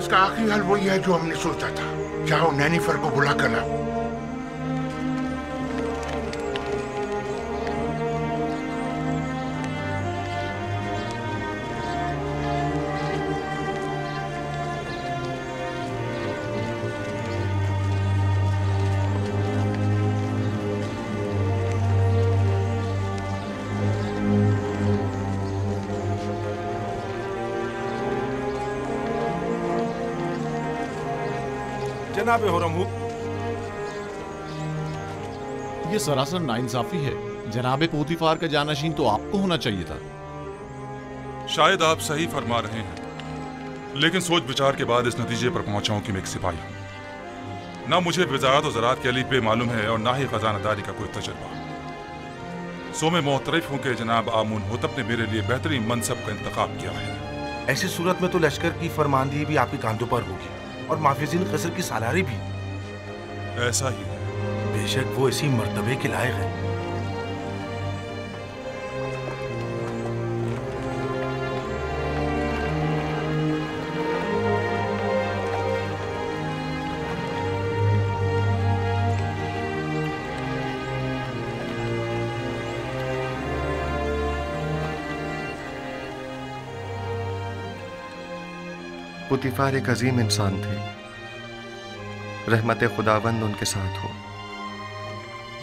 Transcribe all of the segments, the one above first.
इसका आखिरी हल वही है जो हमने सोचा था। जाओ नैनीफर को बुला कर लाओ। जनाब हुरमहुब, ये सरासर नाइंसाफी है। जनाब पोतीफार का जानशीन तो आपको होना चाहिए था। शायद आप सही फरमा रहे हैं, लेकिन सोच विचार के बाद इस नतीजे पर पहुंचा हूं कि मैं एक सिपाही हूं। ना मुझे वजारत और ज़राअत के अलीफ पे मालूम है और ना ही खजानादारी का कोई तजर्बा। सो मैं मोहतरफ हूं कि जनाब आमून होतब ने मेरे लिए बेहतरीन मनसब का इंतखाब किया है। ऐसी सूरत में तो लश्कर की फरमानदी भी आपके कांधों पर होगी और माफिजीन कसर की सालारी भी। ऐसा ही है। बेशक वो इसी मर्तबे के लायक है। पुतीफार एक अजीम इंसान थे, रहमत खुदावंद उनके साथ हो।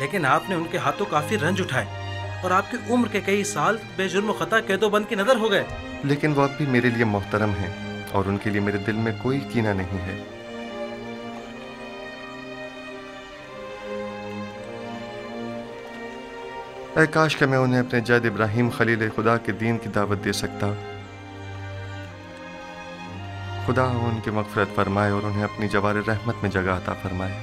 लेकिन आपने उनके हाथों काफी रंज उठाए और आपकी उम्र के कई साल बेजुर्म खता कैदोबंद की नजर हो गए। लेकिन वो अब भी मेरे लिए मोहतरम हैं और उनके लिए मेरे दिल में कोई कीना नहीं है। ऐ काश कि मैं उन्हें अपने जद इब्राहिम खलील खुदा के दीन की दावत दे सकता। खुदा उनकी मग़फ़िरत फरमाए और उन्हें अपनी जवार रहमत में जगह अता फरमाए।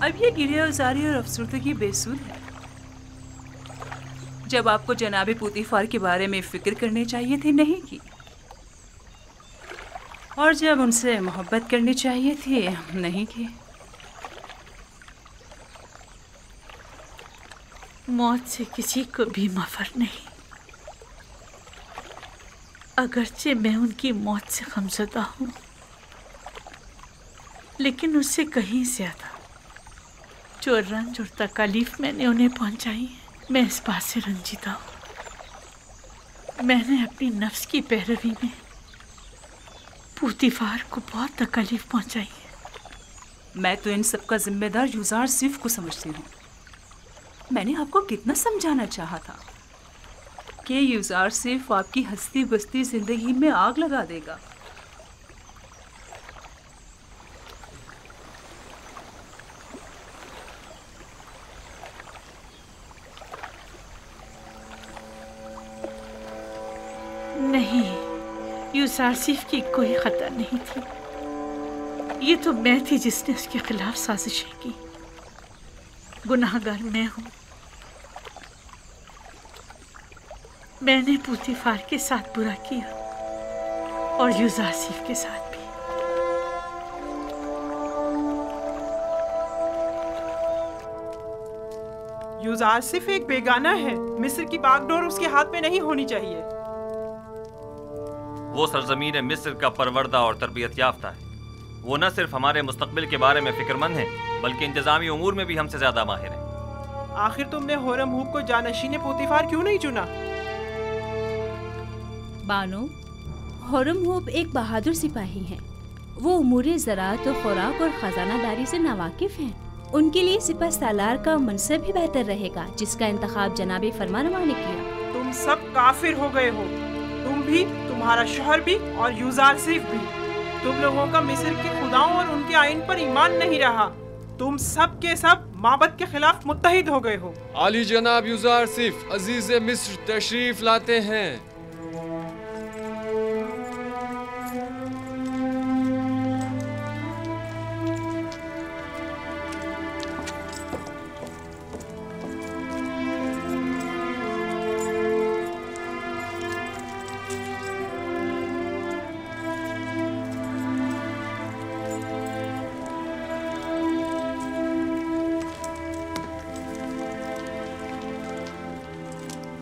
अब ये गिरियाज़ारी और अफसरदगी बेसुध है। जब आपको जनाब पोतीफार के बारे में फिक्र करनी चाहिए थी, नहीं की, और जब उनसे मोहब्बत करनी चाहिए थी, नहीं की। मौत से किसी को भी मफर नहीं। अगरचे मैं उनकी मौत से गमज़दा हूँ, लेकिन उससे कहीं ज्यादा जो रंज और तकलीफ मैंने उन्हें पहुंचाई है, मैं इस बात से रंजीदा हूँ। मैंने अपनी नफ्स की पैरवी में पोतीफार को बहुत तकलीफ पहुंचाई है। मैं तो इन सब का जिम्मेदार यूज़ार सिर्फ को समझती हूँ। मैंने आपको कितना समझाना चाहा था कि यूज़ार सिर्फ आपकी हंसती बसती जिंदगी में आग लगा देगा। नहीं, यूसारसिफ की कोई खता नहीं थी। ये तो मैं थी जिसने उसके खिलाफ साजिशें की। गुनाहगार मैं हूँ। मैंने पोतीफार के साथ बुरा किया और यूसारसिफ के साथ भी। यूसारसिफ एक बेगाना है। मिस्र की बागडोर उसके हाथ में नहीं होनी चाहिए। वो सरजमीन मिस्र का परवरदा और तरबियत याफ्ता है। वो न सिर्फ हमारे मुस्तकबिल के बारे में फिक्रमंद है, बल्कि इंतजामी उमूर में भी हमसे ज्यादा माहिर है। आखिर तुमने हुरमहुब को जानशीन पोतीफार क्यों नहीं चुना? बानो, होरम होप एक बहादुर सिपाही हैं। वो उमूरे ज़राअत और खुराक और खजानादारी से नावाकिफ हैं। उनके लिए सिपह सालार का मनसब ही बेहतर रहेगा, जिसका इंतखाब जनाब फरमानरवा ने किया। तुम सब काफिर हो गए हो, तुम भी, तुम्हारा शोहर भी और यूज़ारसीफ भी। तुम लोगों का मिस्र के खुदाओं और उनके आइन पर ईमान नहीं रहा। तुम सब के सब माबद के खिलाफ मुत्तहिद हो गए हो। आली जनाब यूज़ारसीफ अजीज मिस्र तशरीफ लाते हैं।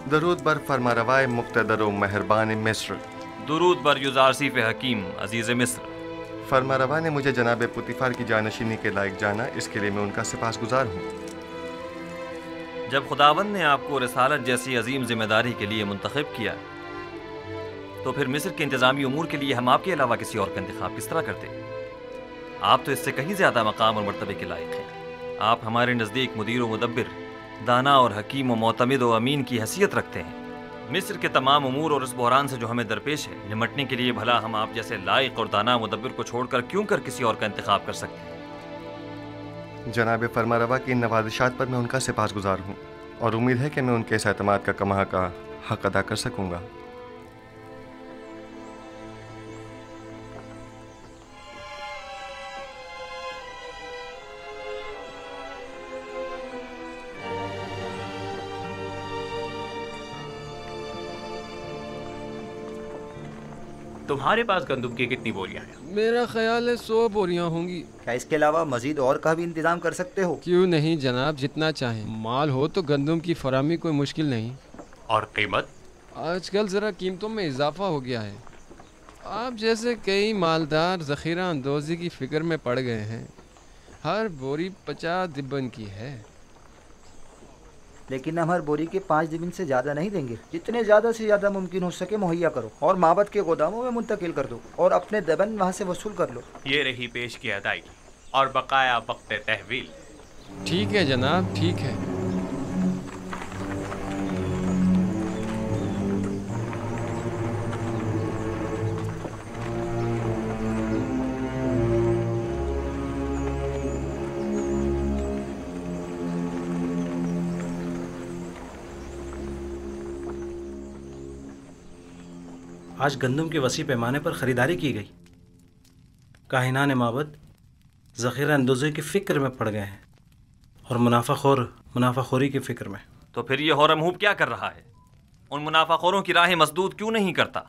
दरूद बर फरमारवाए मुक्तदर व मेहरबान मिस्र। दुरूद बर यूज़ारसीफ हकीम अजीज़ मिस्र। फरमारवा ने मुझे जनाब पुतिफार की जानशीनी के लायक जाना, इसके लिए मैं उनका सिपासगुजार हूँ। जब खुदावंद ने आपको रिसालत जैसी अजीम जिम्मेदारी के लिए मुंतखब किया, तो फिर मिस्र के इंतजामी उमूर के लिए हम आपके अलावा किसी और का इंतखाब किस तरह करते? आप तो इससे कहीं ज़्यादा मकाम और मर्तबे के लायक हैं। आप हमारे नज़दीक मुदीर व मुदब्बिर, दाना और हकीम व मोतमिद व अमीन की हैसियत रखते हैं। मिस्र के तमाम उमूर और इस बहरान से जो हमें दरपेश है, निमटने के लिए भला हम आप जैसे लायक और दाना मुदब्बिर को छोड़कर क्यों कर किसी और का इंतखाब कर सकते हैं? जनाब फरमारवा की इन नवाजिशात पर मैं उनका सिपासगुजार हूँ और उम्मीद है कि मैं उनके इस एतमाद का कमा का हक अदा कर सकूँगा। तुम्हारे पास गंदुम की कितनी बोरियां हैं? मेरा ख्याल है 100 बोरियां होंगी। क्या इसके अलावा मजीद और का भी इंतजाम कर सकते हो? क्यों नहीं जनाब, जितना चाहें। माल हो तो गंदुम की फरामी कोई मुश्किल नहीं। और कीमत? आजकल ज़रा कीमतों में इजाफा हो गया है। आप जैसे कई मालदार ज़ख़ीरा अंदोज़ी की फ़िक्र में पड़ गए हैं। हर बोरी 50 दिब्बन की है। लेकिन हम हर बोरी के 5 दिबिन से ज़्यादा नहीं देंगे। जितने ज़्यादा से ज़्यादा मुमकिन हो सके मुहैया करो और माबद के गोदामों में मुंतकिल कर दो और अपने दबन वहाँ से वसूल कर लो। ये रही पेश की अदायगी और बकाया वक्त तहवील। ठीक है जनाब, ठीक है। आज गंदम के वसी पैमाने पर ख़रीदारी की गई। काहिनान माबद ज़ख़ीरा अंदोज़ी की फ़िक्र में पड़ गए हैं और मुनाफाखोरी की फ़िक्र में। तो फिर ये होरम हूब क्या कर रहा है? उन मुनाफाखोरों की राहें मसदूद क्यों नहीं करता?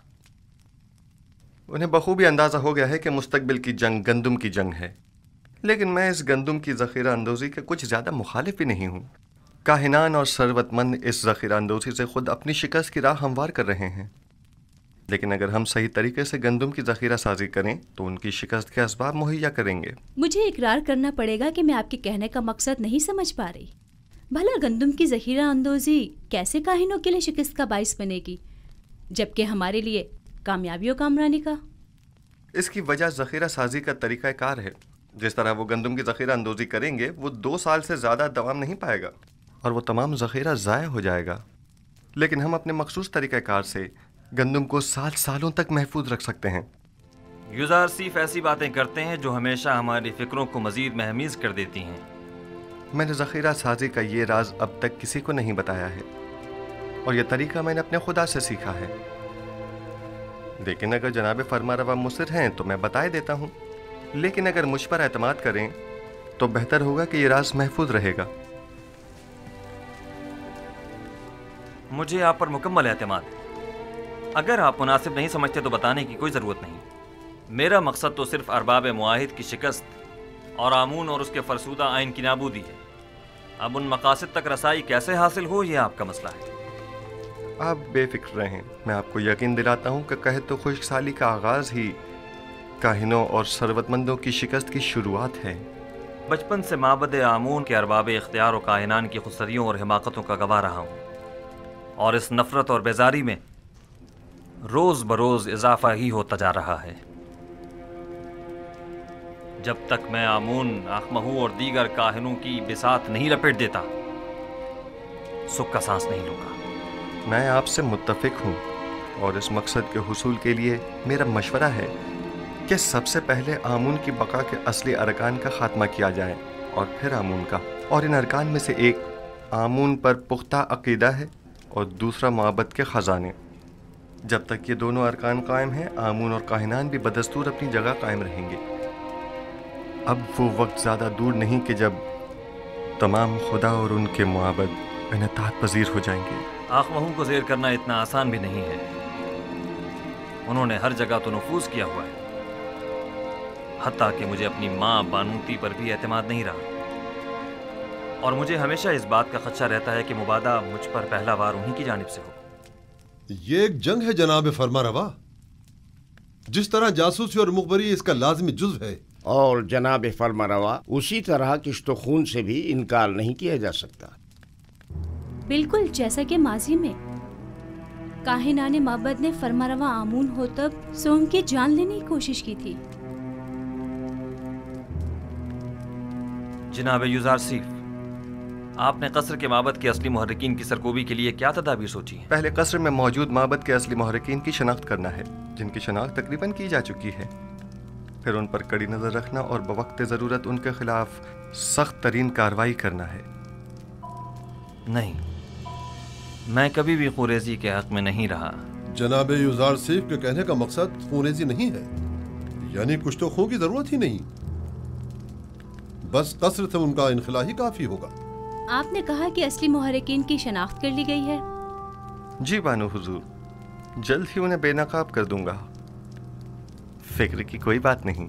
उन्हें बखूबी अंदाज़ा हो गया है कि मुस्तकबिल की जंग गंदम की जंग है, लेकिन मैं इस गंदम की ज़ख़ीरा अंदोज़ी के कुछ ज़्यादा मुखालिफ भी नहीं हूँ। काहिनान और सरवतमंद इस ज़ख़ीरा अंदोज़ी से खुद अपनी शिकस्त की राह हमवार कर रहे हैं, लेकिन अगर हम सही तरीके से गंदम की ज़ख़ीरा साजी करें तो उनकी शिकस्त के असबाब मुहैया करेंगे। मुझे इकरार करना पड़ेगा कि मैं आपके कहने का मकसद नहीं समझ पा रही। भला गंदम की ज़ख़ीरा अंदोज़ी कैसे काहिनों के लिए शिकस्त का बाइस बनेगी, जबकि हमारे लिए कामयाबी और कामरानी का? इसकी वजह ज़ख़ीरा साजी का तरीक़ा कार है। जिस तरह वो गंदम की ज़ख़ीरा अंदोज़ी करेंगे वो 2 साल से ज़्यादा दवाम नहीं पाएगा और वो तमाम ज़ख़ीरा ज़ाया हो जाएगा। लेकिन हम अपने मखसूस तरीक़ा कार से गंदम को 7 सालों तक महफूज रख सकते हैं। यूज़ारसीफ ऐसी बातें करते हैं जो हमेशा हमारी फ़िक्रों को मज़ीद महमीज़ कर देती हैं। मैंने ज़ख़ीरा साजी का ये राज अब तक किसी को नहीं बताया है और यह तरीका मैंने अपने खुदा से सीखा है। लेकिन अगर जनाब फरमारवा मुसिर हैं तो मैं बताए देता हूँ, लेकिन अगर मुझ पर एतमाद करें तो बेहतर होगा कि ये राज महफूज रहेगा। मुझे आप पर मुकम्मल एतमाद है। अगर आप मुनासिब नहीं समझते तो बताने की कोई ज़रूरत नहीं। मेरा मकसद तो सिर्फ अरबाब मुआहिद की शिकस्त और आमून और उसके फरसूदा आइन की नाबूदी है। अब उन मकासद तक रसाई कैसे हासिल हो, यह आपका मसला है। आप बेफिक्र रहें, मैं आपको यकीन दिलाता हूँ कि कहे तो खुशहाली का आगाज़ ही काहिनों और सरवतमंदों की शिकस्त की शुरुआत है। बचपन से माबद आमून के अरबाब इख्तियार और काहिनान की खुसरियों और हिमाकतों का गवाह रहा हूँ और इस नफ़रत और बेजारी में रोज बरोज इजाफा ही होता जा रहा है। जब तक मैं आमून, आखमहू और दीगर काहिनों की बिसात नहीं लपेट देता, सुख का सांस नहीं लूंगा। मैं आपसे मुत्तफिक हूँ और इस मकसद के हुसूल के लिए मेरा मशवरा है कि सबसे पहले आमून की बका के असली अरकान का खात्मा किया जाए और फिर आमून का। और इन अरकान में से एक आमून पर पुख्ता अकीदा है और दूसरा मोहब्बत के ख़जाने। जब तक ये दोनों अरकान कायम हैं, आमून और काहिनान भी बदस्तूर अपनी जगह कायम रहेंगे। अब वो वक्त ज़्यादा दूर नहीं कि जब तमाम खुदा और उनके मुआबद इनतात पजीर हो जाएंगे। आखमहू को ज़ेर करना इतना आसान भी नहीं है। उन्होंने हर जगह तो नफूज किया हुआ है, हत्ता कि मुझे अपनी माँ बानूती पर भी एतमाद नहीं रहा। और मुझे हमेशा इस बात का खदशा रहता है कि मुबादा मुझ पर पहला वार उन्हीं की जानिब से हो। ये एक जंग है जनाब फरमारवा। जिस तरह जासूसी और मुखबरी इसका लाजमी जुज़्व है, और जनाब फरमारवा उसी तरह किश्तो खून से भी इनकार नहीं किया जा सकता। बिल्कुल जैसा कि माजी में काहिनाने माबद ने फरमारवा आमून हो तब सोम की जान लेने की कोशिश की थी। जनाब युज़ारसीफ, आपने कसर के माबद के असली मुहर्रिकीन की सरकोबी के लिए क्या तदाबीर सोची है? पहले कसर में मौजूद माबद के असली मुहर्रिकीन की शनाख्त करना है, जिनकी शनाख्त तकरीबन की जा चुकी है। फिर उन पर कड़ी नज़र रखना और बवक्त ज़रूरत उनके खिलाफ सख्त तरीन कार्रवाई करना है। नहीं, मैं कभी भी खुरेजी के हक में नहीं रहा। जनाब युज़ारसीफ के कहने का मकसद खूनेजी नहीं है, यानी कुछ तो खून की जरूरत ही नहीं, बस कसर से उनका इनखला ही काफी होगा। आपने कहा कि असली मुहर्रिकीन की शनाख्त कर ली गई है। जी बानो हुजूर, जल्द ही उन्हें बेनकाब कर दूंगा, फिक्र की कोई बात नहीं।